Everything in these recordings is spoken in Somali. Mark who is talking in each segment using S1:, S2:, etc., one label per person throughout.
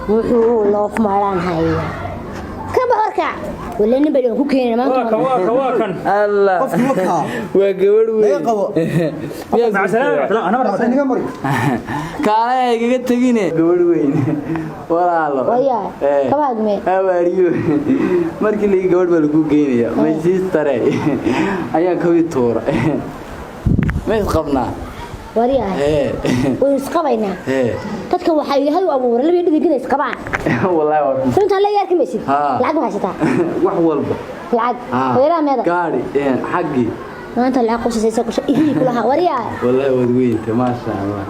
S1: wuxuu loo maraan haya kaba horka wala nin baa ku keenay maanta
S2: waa kan
S3: Allah
S4: qofkii waka
S3: waa gabadh weyn
S4: qabo
S2: مع السلامة أنا مرة
S4: aniga mari
S3: kaale iga tagine gabadh weyn walaalo
S1: waya kaba agme
S3: awariyo markii la gabadh baa lagu geynaya ma siistare ayaa kabi toora ma isqabnaa
S1: wariya oo isqabayna dadka waxa ilahay u abuuray laba dhigina isqabaan
S3: wallahi waa
S1: sunta la yarka meesii lacag ma haysataa
S3: wax walba
S1: lacag weeraa meeda
S3: gaari xaqi
S1: maanta lacag qosaysa ku shaqeeyay kulaha wariya
S3: wallahi wad weynta ma sha Allah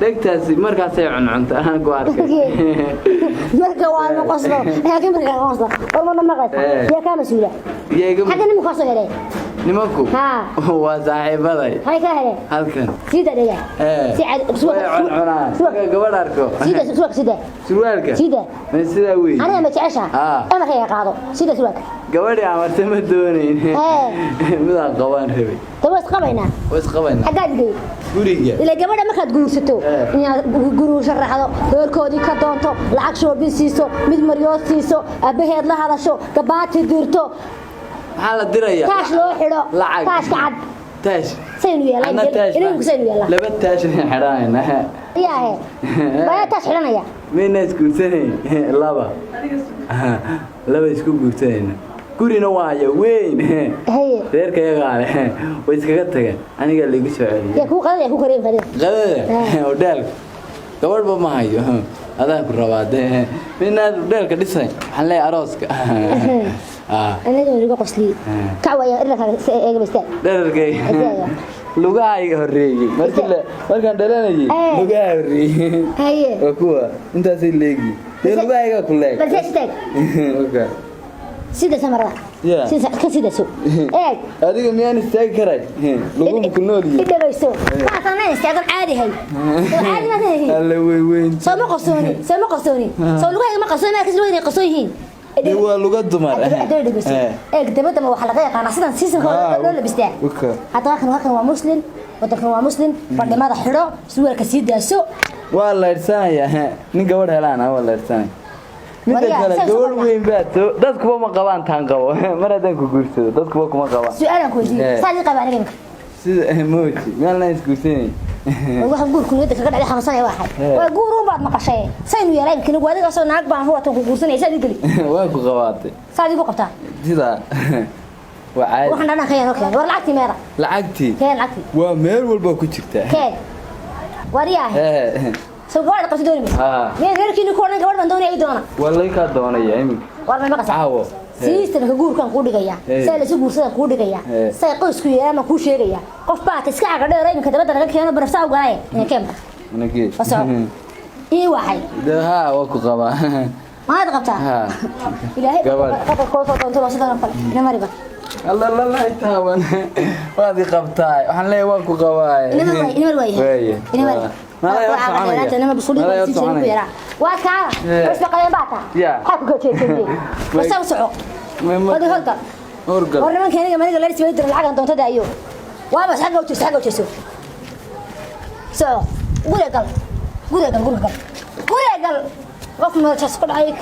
S3: dhegtaasi markaas ay cuncunta aan ku arkay
S1: marka waa ma qoslo laakiin marka qoslo walba ma qasay ya ka masuula
S3: yeega
S1: xaga nin ku soo helay
S3: nimanku waa saaxiibaday
S1: hay ka helay
S3: halkan
S1: sida dhiga si cad
S3: suuqa gabadh arko
S1: sida
S3: surwaalka sida weey
S1: ana ma jecesha ana ka qaado sida surwaalka
S3: gabadhi amartay ma doonayn midaan qaban rabay
S1: tawas qabayna xagaadii
S3: guriga
S1: ila gabadha markaad guursato inaad guru sharaxdo doorkoodii ka doonto lacag shoobin siiso mid maryood siiso abaheed la hadasho gabaati dirto
S3: waxa la diraya
S1: taash loo xidho taash cad
S3: taash
S1: saynu yeelay inuu saynu yeelay
S3: laba taash xidhaayna
S1: yaahe baa taash xidhanaya
S3: meena isku sanay laba isku guurtayna gurina waaya weyn reerka yagaale way iskaga tageen aniga la igu soo celiyay
S1: ku qaday ku kareen
S3: qadada hotel gabadh ma hayo adaa ku rabaade minaad hotelka dhisay waxaan leeyahay arooska
S1: aniga ugu qosli kawaya irka eega basta
S3: dharkay lugaayga horeeyay markaan dhalanayay lugaay horeeyay haye kuwa intaas leegi lugaayga ku leeg
S1: bas istaag
S3: okay
S1: sida samarada sida soo
S3: adiga miyaan istaagi karay lagu ku nooliyay
S1: idagayso kaasana istaagan caadi hay caadi ma tahay
S3: alla weyn
S1: sama qasoni soo lugaayga ma qasoni ka soo weyn qasooyihiin
S3: waa luga dumar
S1: dabada ma waxa laga yaqaan sidan siisankooda loo labistaa hada kan waa muslim wadankan waa muslim badhimada xidho suwalka sii daaso
S3: waa la irsanaya nin gabadh helaan waa la irsanaya midda kale gabadh weyn baato dadku ma qabaan taan qabo mar hadan ku guursado dadku kuma qabaan
S1: su'aalan ku weydiin saadi qaba aniga
S3: sida emoji meel la isguursanay
S1: waxa guurku niyada kaga dhacay xamasanay waxay waa guur u baad maqashay saynu yeelaan kina wadiga soo naag baan huwa tan ku guursanay saadi gali
S3: waa ku qabaatay
S1: saadi ku qabtaa
S3: sida waa caadi
S1: waxaan dhana kayaan okay war lacagti meera lacagti
S3: waa meel walba ku jirta
S1: wariyaah soo gaar qabti doonay meel reerkiina ku oran gabadh baan doonay ay doona
S3: wallahi ka doonaya imig
S1: war ma maqasay aawo siistan ka guurkan ku dhigaya say la soo guursadan ku dhigaya say qoysku yeelama ku sheegaya qof baa iska caga dheeray in ka dabada laga keeno barafta u galay in keemta
S3: anagii
S1: ii waxay
S3: waa ku qabaa
S1: ma aad qabtaa ilaahay qofka ko soo doonto loo sidaan fal ina mariba
S3: الله يتهاون وهذه قبطاي waxaan leeyahay waan ku qabaay
S1: ina mari ما لا يصنع أنا ما بصلي بس يصير بيرا وكان بس بقى باتا حكوا كتير بس أوسعوا هذا هرقل ورنا كان يجي مالك لا يسوي يدري الحاجة أنت تدا أيوه وابس حاجة وتسو قول يا قل قف ما تسقط عليك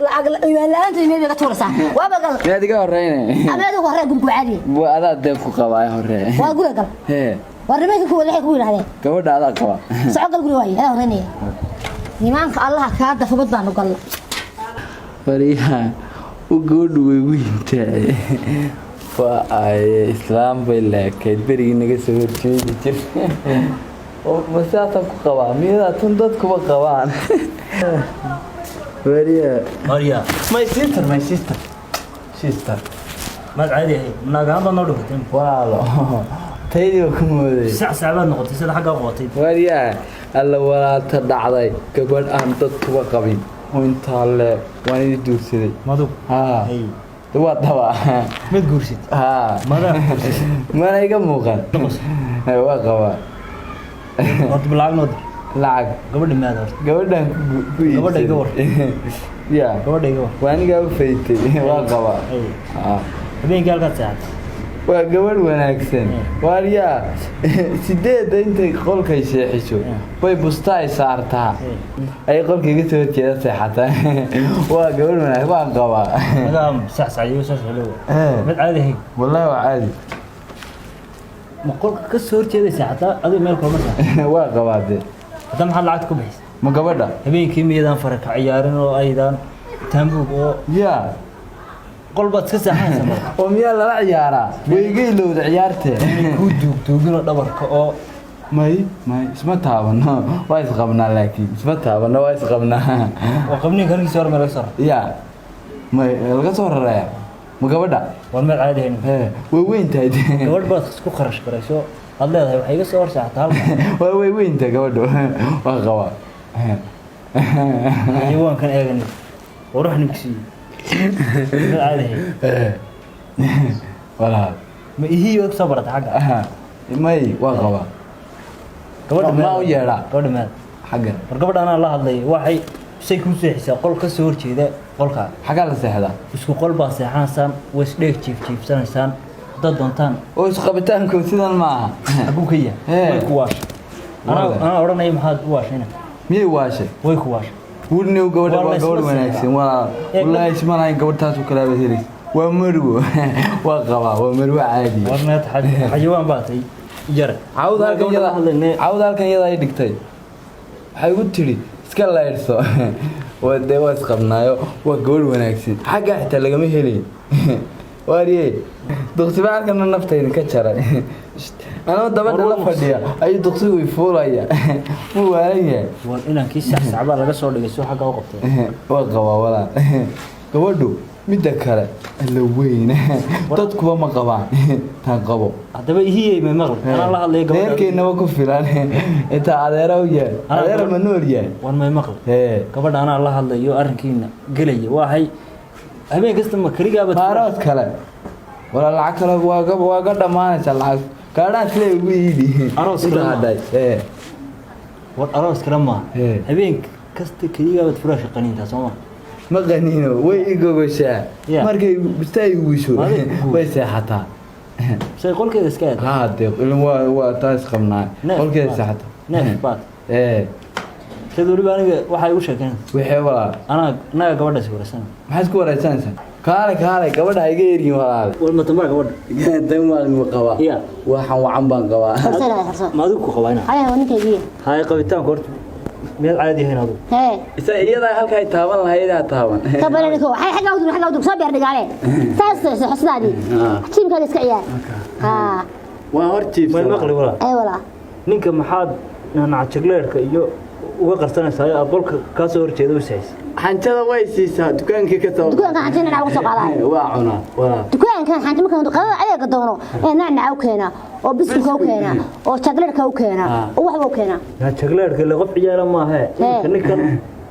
S1: العقد لا أنت يمين بقى صح وابا قل
S3: يا دي قال رينا
S1: أنا هذا هو رأيكم عادي
S3: وأنا ديفك قبايا هري
S1: وأقول قل ورميك هو اللي يقول هذا
S3: كود هذا قبا
S1: سعق القروي هذا رني نيمانك الله كهذا فقط بانو قل
S3: فريها وقول وينت فاي إسلام بالله كبير إنك سويت شيء ومسافة قبا ميدا تندت كوا قبان
S2: ماريا
S3: my sister
S2: ما عادي هي مناقضة نورك
S3: والله تيجي وكمودي
S2: ساعة نقطة سيدا حاجة قوتي
S3: ماريا الله ولا تدعي كبر أنت كوا قبين وانت الله وين يدوسي
S2: ماذا
S3: ها دوا
S2: ما تقولشيت ماذا
S3: ما أنا يجمع مقال هو قبا
S2: قلت بالعقل نود
S3: لعق
S2: قبل ماذا
S3: قبل
S2: يقور
S3: يا
S2: قبل يقور
S3: وين قبل فيتي هو قبا
S2: بين قال قد ساعات
S3: وقبل وناكسن واريا سيدة أنت قولك شيء حشو وي بستاي صارتها أي قولك يقتل كذا صحتها وقبل وناك وقبا
S2: نعم سحس عليه وسحس عليه من عادي هيك
S3: والله عادي
S2: ما قولك كسر كذا صحتها هذا ما يكون مثلا
S3: وقبا ده
S2: هذا محل عادكم بس
S3: ما قبل
S2: هبين كمية فرق عيارين وأيضا تنبوك
S3: يا
S2: قلبت كسحان
S3: وميا لا عيارة ويجي له عيارته
S2: كودوك توجنا دبرك أو
S3: ما اسمه تابنا وايس قبنا لكن اسمه تابنا وايس قبنا
S2: وقبني كان يصير ما يصير
S3: يا ما القصور رايح مقبضة
S2: والمال عادي هنا
S3: وين تايد
S2: قبل بس كو خرج كريسو الله هاي waxay ka soo horsaactaa halka
S3: وين تا gabadho waa qaba
S2: diiwaan kan eegan وروح نكسي عادي
S3: walaal
S2: ma ihiyo sabrad xaga
S3: may waa qaba
S2: gabadha
S3: ma u yeedha
S2: gabadha ma
S3: xaga
S2: gabadha la hadlay waxay say ku seexisa qol ka soo horjeeda qolka
S3: xaga la seexda
S2: isku qol baa seexansan way isdheeg jiifsanaysan dad doontaan
S3: oo is qabitaanku sidan ma aha
S2: abuukaya way ku waash ana oranay maxaad u waashayna
S3: miyay waashay
S2: way ku waash
S3: ورني وقبل وقبل وناكسن والله اسمه هاي قبل تاسو كلا بهري ومرو وقبا ومرو عادي
S2: ورنا حيوان باتي جر
S3: عاود halkan yada ay dhigtay waxay u tiri iska leerso wada was qabnaayo waa gobol wanaagsan xaga xitaa lagama helay wariye duqsibaarkana naftayda ka jaray أنا دبنا لا فديا أي دكتور ويفولaya مو وارية
S2: وإن كيس صعب على جسور لجسوا حاجة وقته
S3: وقوا ولا قبضوا مدكرة اللوين تدكوا ما قبا تنقبوا
S2: هذا هي من مغرب أنا الله اللي قبل
S3: لكن نوقف فلان أنت عذرا ويا عذرا منور يا
S2: وأنا من مغرب قبل أنا الله اللي يؤركينا قلي واحد أبي قصة مكريجة
S3: بتفارات كلا ولا العكس واقد ما نسال كاران كلي ويدي
S2: أروس كرام وأروس كرام هبين كست كريجة بتفرش قنين تسمع
S3: ما قنينه ويجو بشا مركي بستاي ويشو ويسحتها
S2: سيقول كذا سكات
S3: هذا هو تاس خمنا قول كذا سحتها
S2: نعم بات سيدوري باني waxay u sheekeen
S3: wixii walaal
S2: ana gabadha si waraysan
S3: maxaad ku waraysanaysaa kaale gabadha iga yeerin walaal
S2: wal ma tamba gabadha
S3: dan waan qaba waxaan wacan baan qaba
S2: ma adigu ku qabayna
S1: haya wankeedii
S2: hay qabitaan horta meel caadi ah hadu
S3: isa iyada halka ay taaban lahayd taaban
S1: tabanayko waxay xaga u soo beer dhigaale saas xusnaadi tiimka iska ciyaar
S3: waa hortiif
S2: ma maqli walaal
S1: ay walaal
S2: ninka maxaad nacjagleerka iyo uga qarsanaysaa aad qolka ka soo horjeedo wasiis
S3: xanjada way siisaa dukaanka ka soo
S1: dukaanka xanjada aan ugu soo qaaday
S3: waa cuna waa
S1: dukaanka xanjada markaan qadada ayaga doono ee nacnac u keena oo biskuka u keena oo jagleerka u keena oo waxba u keena
S2: jagleerka la qof ciyaara ma aha ninkan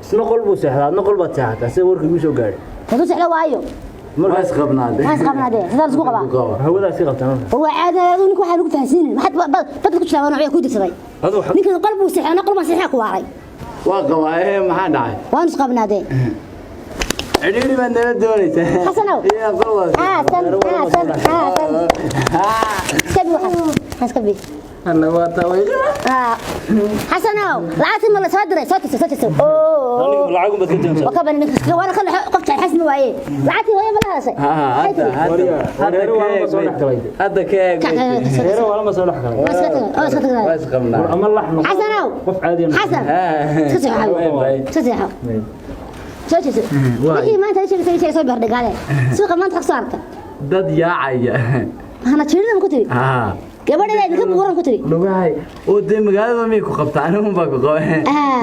S2: isna qol buu seexdaa adna qol baad seexataa si warka ugu soo gaadhay
S1: tadu seexda waayo
S3: markaas qabnaade
S1: sidaas isku qaba
S2: hawadaas si qabtaan
S1: waa caadadu ninku waxa lagu faahsiinin maxad ku jilaaban oo ku dirsaday ninkan qalbu seexana qalbu seexaa ku waaray
S3: waa qabaa maxaa dhacay
S1: waan is qabnaade
S3: عديني من دولة
S1: حسنو
S3: يا فضل
S1: كبي حسكبي
S3: أنا واتوي
S1: حسنو لعاتي ما صدري صوتي
S2: اوه العقم بتكتم
S1: وكبر انك وانا خل قفت حسن وايه لعاتي وهي بلا شيء
S3: هذا كيك
S2: غيره ولا ما صلح كلام
S3: واسقمنا
S2: اما اللحم
S1: حسنو
S2: قف عادي
S1: حسن تسيحوا لكن ما أنت شيء صبر دقالة سوق ما أنت خسرت
S3: ضد يا عيا
S1: أنا شيلنا كتري قبل لا نكب ورا كتري
S3: لوجاي ودم قال ما ميكو قبط أنا هم باكو قوي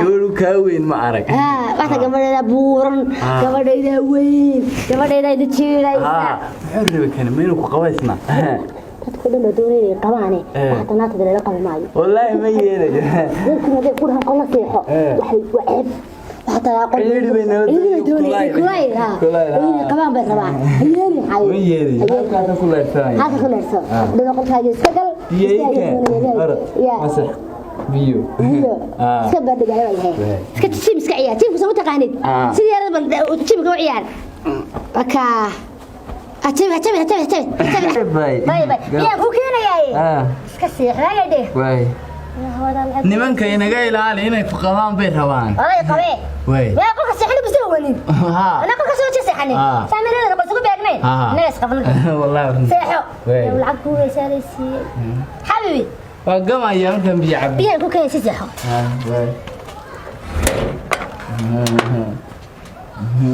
S3: يقولوا كوين ما أعرف
S1: واحد قبل لا بورن قبل لا وين قبل لا تشيلي
S3: حر بكن مينو قويسنا
S1: كلنا دوري قواني حتى ناخذ الرقم معي
S3: والله ما يجي
S1: يمكن هذا كلها قلنا صيحة وعب حتى أقول كلاي كمان بس طبعا يجري حي
S3: هذا كله ثاني
S1: هذا كله ثاني لما قلت هذه استقل
S3: يا مسح بيو
S1: سبب دجال هاي سكت شيء مسكعية تيم كسمو تقانيد سيدي أنا تيم كوعيان أكا هتبي باي يا كوكينا يا اسكسي رايدي
S3: واي nimanka inaga ilaali inay ku qabaan bay rabaan
S1: ay qabee
S3: way
S1: yaa qofka saxni bisawnin ha ana qofka soo jeesxani saamirada bal sugu beegnay nees qabna wallahi seexo lacag ku weesaalaysi habibi
S3: waa gamaya markan biyo cab
S1: biyo ku keenay seexo
S3: way